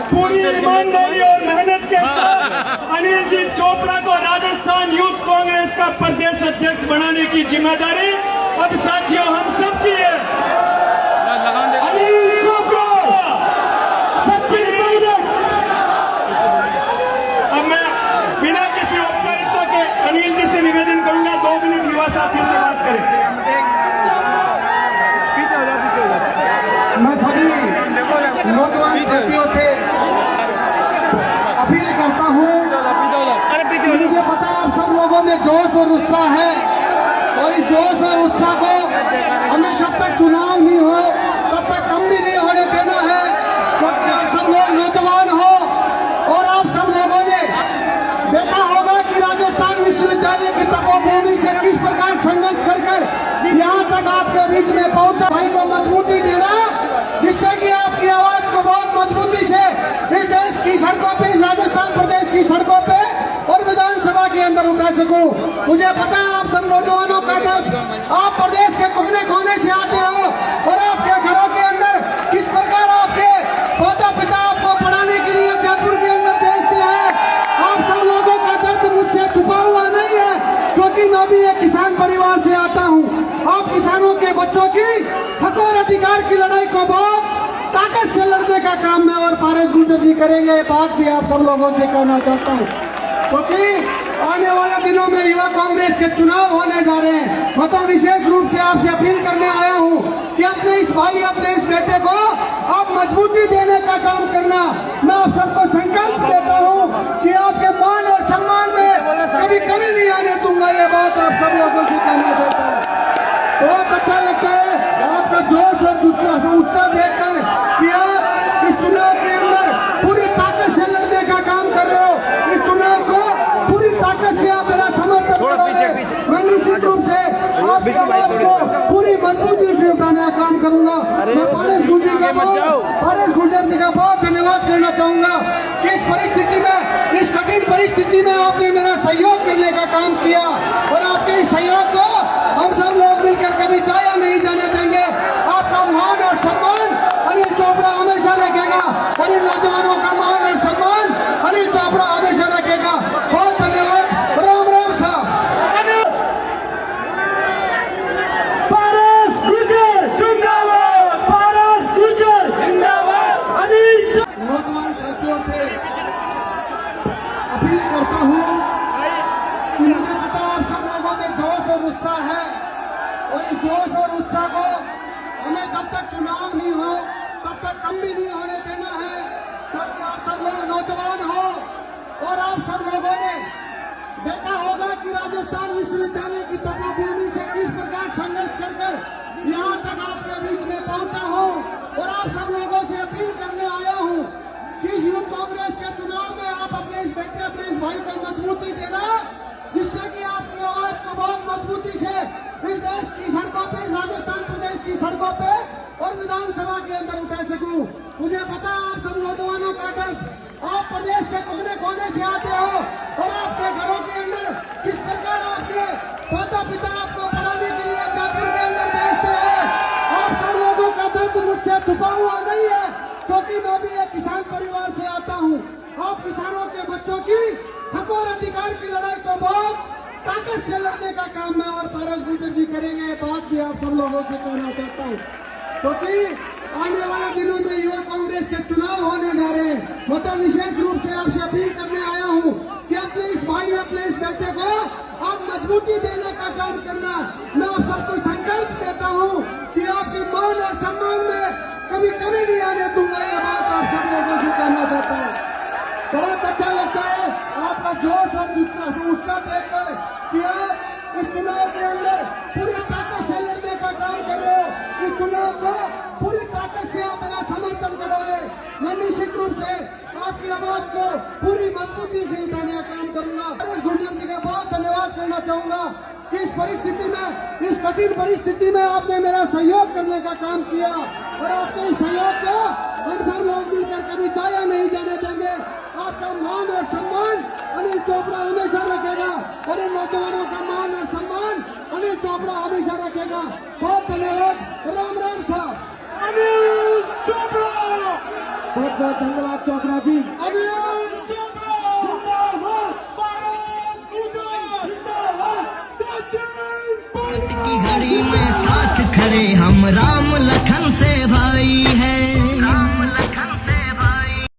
पूरी ईमानदारी और मेहनत के साथ अनिल जी चोपड़ा को राजस्थान यूथ कांग्रेस का प्रदेश अध्यक्ष बनाने की जिम्मेदारी अब साथियों हम सबकी है। अनिल चोपड़ा सच्ची मेहनत। अब मैं बिना किसी औपचारिकता के अनिल जी से निवेदन करूंगा 2 मिनट युवा साथियों से बात करें। मैं सभी नौजवान साथियों से अपील करता हूँ, मुझे पता है आप सब लोगों में जोश और उत्साह है और इस जोश और उत्साह को हमें जब तक चुनाव नहीं हो तब तक कम भी नहीं होने देना है, क्योंकि आप सब लोग नौजवान हो और आप सब लोगों ने देखा होगा कि राजस्थान विश्वविद्यालय की तपोभूमि से किस प्रकार संघर्ष कर यहाँ तक आपके बीच में पहुंचा। भाई को मजबूती देना जिससे कि आपकी आवाज को बहुत मजबूती से इस देश की सड़कों पे, इस राजस्थान प्रदेश की सड़कों पे और विधानसभा के अंदर उठा सकूं। मुझे पता है आप सब नौजवानों का दर्द, आप प्रदेश के कोने कोने से आते हो और आपके घरों के अंदर किस प्रकार आपके माता पिता आपको पढ़ाने के लिए जयपुर के अंदर भेजते हैं। आप सब लोगों का दर्द मुझसे छुपा हुआ नहीं है, क्योंकि मैं भी एक किसान परिवार से आता हूँ। आप किसानों के बच्चों की हक और अधिकार की लड़ाई को बहुत ताकत से लड़ने का काम मैं और पारस गुर्जर जी करेंगे। बात भी आप सब लोगों से कहना चाहता हूँ, क्योंकि आने वाले दिनों में युवा कांग्रेस के चुनाव होने जा रहे हैं। मैं तो विशेष रूप से आपसे अपील करने आया हूँ कि अपने इस भाई, अपने इस बेटे को आप मजबूती देने का काम करना। मैं आप सबको संकल्प देता हूँ कि आपके मान और सम्मान में कभी कमी नहीं आने दूंगा। ये बात आप सब लोगों से कहना चाहता हूँ। बहुत अच्छा लगता है आपका जोश और उत्साह देखकर कि आप इस चुनाव के अंदर पूरी ताकत से लड़ने का काम कर रहे हो। इस चुनाव को पूरी ताकत से आप मेरा समर्थन करोगे। मैं निश्चित रूप से आपकी आवाज को पूरी मजबूती से उठाने का काम करूंगा। मैं पारस गुर्जर जी का बहुत धन्यवाद करना चाहूंगा कि इस परिस्थिति में, इस कठिन परिस्थिति में आपने मेरा सहयोग करने का काम किया और आपके इस सहयोग को हम सब लोग मिलकर कभी जाया नहीं जाने देंगे। आपका मान और सम्मान अनिल चोपड़ा हमेशा रखेगा और इन नौजवानों का मान और सम्मान अनिल चोपड़ा हमेशा रखेगा। बहुत धन्यवाद। राम राम साहब। पारस गुर्जर जिंदाबाद, पारस गुर्जर जिंदाबाद। अनिल नौजवान साथियों से अपील करता हूँ कि मुझे पता है आप सब लोगों में जोश और उत्साह है और इस जोश और उत्साह को हमें जब तक चुनाव नहीं हो तब तक कम भी नहीं होने देना है, क्योंकि आप सब लोग नौजवान हो और आप सब लोगों ने देखा होगा कि राजस्थान विश्वविद्यालय की तपोभूमि से किस प्रकार संघर्ष कर यहाँ तक आपके बीच में पहुंचा हूँ और आप सब लोगों से अपील करने आया हूँ कि इस यूथ कांग्रेस के चुनाव में आप अपने इस बेटे, अपने इस भाई को मजबूती देना, जिससे कि आपकी आवाज को बहुत मजबूती से इस देश की सड़कों पे, इस राजस्थान प्रदेश की सड़कों पे और विधानसभा के अंदर उठा सकूं। मुझे पता है आप सब नौजवानों का दर्द, आप प्रदेश के कोने कोने से आते हो और आपके घरों के अंदर किस प्रकार आपके माता पिता आपको पढ़ाने के लिए जयपुर के अंदर भेजते हैं। आप सब लोगों का दर्द मुझसे छुपा हुआ नहीं है, क्योंकि मैं भी एक किसान परिवार से आता हूँ। आप किसानों के बच्चों की हक और अधिकार की लड़ाई को बहुत ताकत से लड़ने का काम मैं और पारस गुर्जर जी करेंगे। बात भी आप सब लोगों से कहना चाहता हूँ, क्योंकि आने वाले दिनों में युवा कांग्रेस के चुनाव होने जा रहे हैं। मैं तो विशेष रूप से आपसे अपील करने आया हूँ कि अपने इस भाई, अपने इस बेटे को आप मजबूती देने का काम करना। मैं आप सबको संकल्प देता हूँ कि आपके मान और सम्मान में कभी कमी नहीं आने दूंगा। ये बात आप सब लोगों से कहना चाहता हूँ। बहुत अच्छा लगता है आपका जोश और उत्साह देखकर कि आप इस चुनाव के अंदर पूरी ताकत से लड़ने का काम कर रहे हो। इस चुनाव को पूरी ताकत से आप मेरा समर्थन करोगे। मैं निश्चित रूप से आपकी आवाज को पूरी मजबूती से उठाने का काम करूंगा। पारस गुर्जर जी का बहुत धन्यवाद करना चाहूंगा कि इस परिस्थिति में, इस कठिन परिस्थिति में आपने मेरा सहयोग करने का काम किया और आपके इस सहयोग को हम सब लोग मिलकर कभी जाया नहीं जाने देंगे। आपका मान और सम्मान अनिल चोपड़ा हमेशा रखेगा और इन नौजवानों का मान और सम्मान अनिल चोपड़ा हमेशा रखेगा। बहुत धन्यवाद। राम राम साहब। अनिल चोपड़ा। बहुत बहुत धन्यवाद चोपड़ा जी। अनिल चोपड़ा जिंदाबाद, भारत गुजरात जिंदाबाद, सचिन पायलट की घड़ी में साथ खड़े हम राम लखन से भाई हैं।